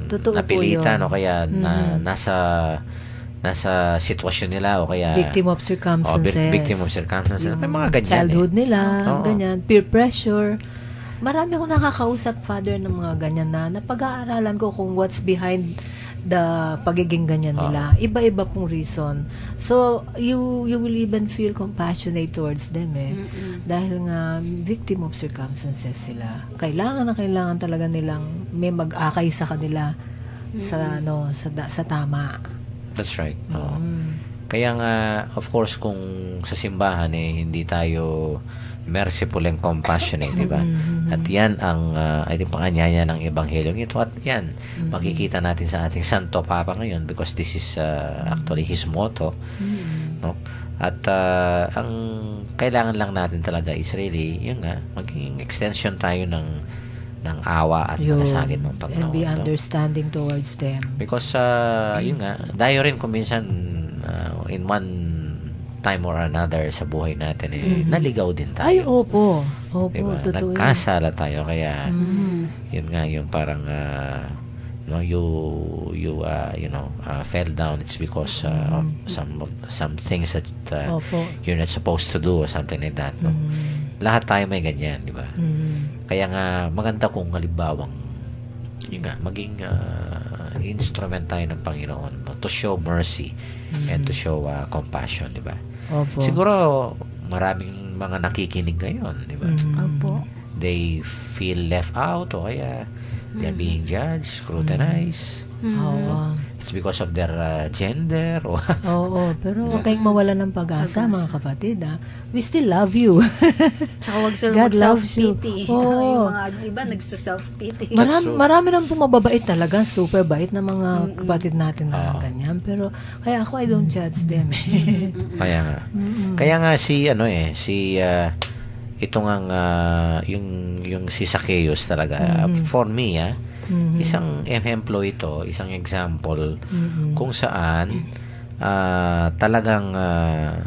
napilitan o kaya nasa sitwasyon nila o kaya victim of circumstances. May mga ganyan. Childhood nila, ganyan, peer pressure. Marami akong nakakausap, Father, ng mga ganyan na napag-aaralan ko kung what's behind the pagiging ganyan nila. Iba-iba pong reason. So, you will even feel compassionate towards them dahil nga victim of circumstances sila. Kailangan talaga nilang may mag-akay sa kanila sa tama. That's right. Kaya nga, of course, kung sa simbahan hindi tayo merciful and compassionate, di ba? At yan ang ay panganyaya ng Ebanghelyong ito. At yan, makikita natin sa ating Santo Papa ngayon because this is actually his motto. No? At ang kailangan lang natin talaga is really, yun nga, maging extension tayo ng awa at malasakit ng Panginoon. And be no? understanding towards them. Because, yun nga, tayo rin kung minsan in one time or another sa buhay natin, naligaw din tayo. Ay, opo. Opo, Diba? totoo. Nagkasala tayo, kaya yun nga, yung parang no, you fell down. It's because of some things that Opo. you're not supposed to do or something like that. No? Lahat tayo may ganyan, di ba? Kaya nga, maganda kung halimbawang yun nga, maging instrument tayo ng Panginoon, no? To show mercy and to show compassion, di ba? Opo. Siguro, maraming mga nakikinig ngayon, di ba? Opo. They feel left out o kaya they're being judged, scrutinized. Oo. It's because of their gender o Oo, pero huwag kayong mawala ng pag-asa, mga kapatid. We still love you. Tsaka wag God loves you. self-pity. Oo. Yung mga iba nagsa-self-pity. Marami nang pumababait talaga, super bait na mga kapatid natin na ganyan. Pero, kaya ako, I don't judge them. kaya nga. Kaya nga si ito nga yung si Zacchaeus talaga for me isang ehemplo ito, isang example kung saan talagang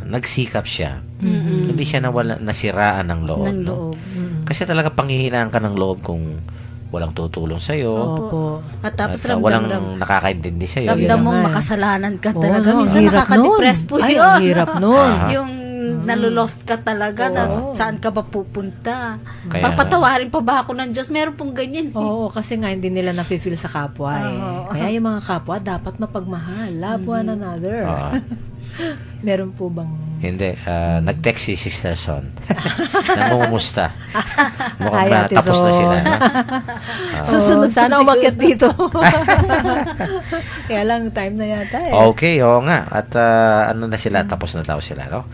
nagsikap siya. Hindi siya nasiraan ng loob. No? Kasi talaga panghihinaan ka ng loob kung walang tutulong sa iyo. Opo. At tapos walang nakakaintindi sa iyo. ramdam mong Yun. makasalanan ka Oo, talaga. ang Minsan hirap nakaka-depress nun. po Ay, yun. ang hirap nun. Yung nalulost ka talaga na saan ka ba pupunta. Kaya- Papatawarin pa ba ako ng Diyos? Meron pong ganyan. Oo, kasi nga hindi nila nafe-feel sa kapwa eh. Kaya yung mga kapwa dapat mapagmahal. Love one another. Meron po bang... Hindi. Nag-text si Sister Son. Namumumusta. Mukhang Ay, Ate tapos na Son. sila. No? Susunod sana umakyat dito. Kaya lang, time na yata eh. Okay, oo nga. At ano na sila, tapos na daw sila. No?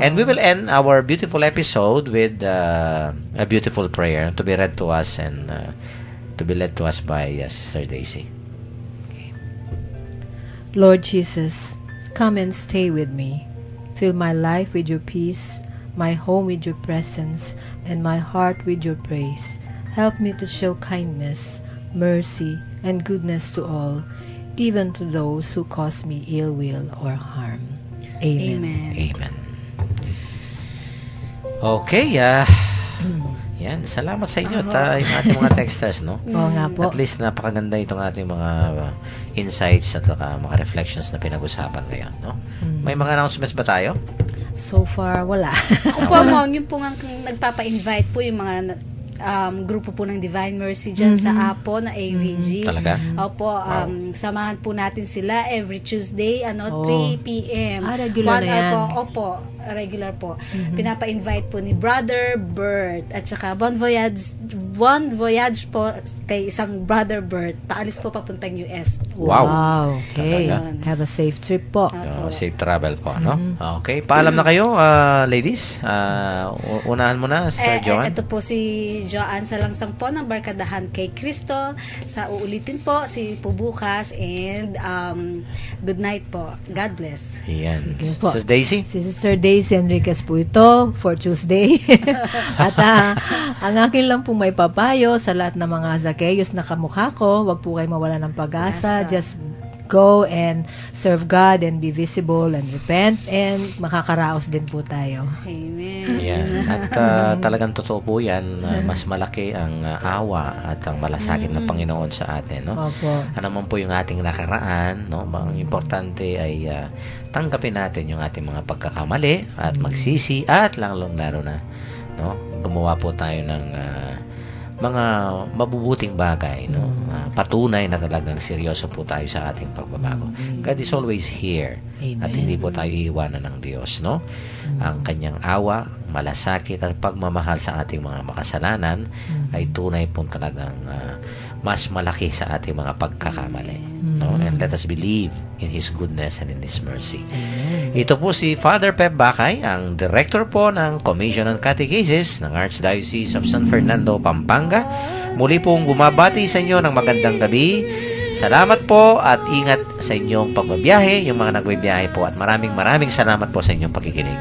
And we will end our beautiful episode with a beautiful prayer to be read to us and to be led to us by Sister Daisy. Lord Jesus, come and stay with me. Fill my life with your peace, my home with your presence, and my heart with your praise. Help me to show kindness, mercy, and goodness to all, even to those who cause me ill will or harm. Amen. Amen. Amen. Okay, yan. Salamat sa inyo at yung ating mga texters, no? Oo nga po. At least napakaganda itong ating mga insights at mga reflections na pinag-usapan ngayon, no? May mga announcements ba tayo? So far, wala. Ako po, Mom, yung po nga nagpapa-invite po yung mga grupo po ng Divine Mercy dyan sa Apo na AVG. Talaga? Opo, samahan po natin sila every Tuesday, 3 p.m. Regular na yan. Opo, regular po. Pinapa-invite po ni Brother Bert at saka Bon Voyage po kay isang Brother Bert. Paalis po papuntang US. Wow. Okay. Talaga? Have a safe trip po. Safe travel po, no? Okay. Paalam na kayo, ladies. Unahan mo na, Sister Joanne. Ito po si Joanne Salangsang po ng Barkadahan kay Cristo. Sa uulitin po, si po bukas and good night po. God bless. Yan. Sige po. Sister Daisy? Si Sister Daisy Enriquez po ito for Tuesday. At ang akin lang pong may papayo sa lahat ng mga Zacchaeus na kamukha ko, wag po kayo mawala ng pag-asa. Just go and serve God and be visible and repent and makakaraos din po tayo. Amen. Yan. At talagang totoo po yan, mas malaki ang awa at ang malasakit ng Panginoon sa atin, no? Opo. Ano man po yung ating nakaraan, no? Ang importante ay tanggapin natin yung ating mga pagkakamali at magsisi at lalong-lalo na, no? Gumawa po tayo ng mga mabubuting bagay, no? Patunay na talagang seryoso po tayo sa ating pagbabago. God is always here. Amen. At hindi po tayo iiwanan ng Diyos, no? Ang kanyang awa, malasakit at pagmamahal sa ating mga makasalanan ay tunay pong talagang mas malaki sa ating mga pagkakamali. No? And let us believe in His goodness and in His mercy. Ito po si Father Pep Bakay, ang director po ng Commission on Catechesis ng Archdiocese of San Fernando, Pampanga. Muli pong bumabati sa inyo ng magandang gabi. Salamat po at ingat sa inyong pagbabiyahe, yung mga nagbibiyahe po, at maraming salamat po sa inyong pakikinig.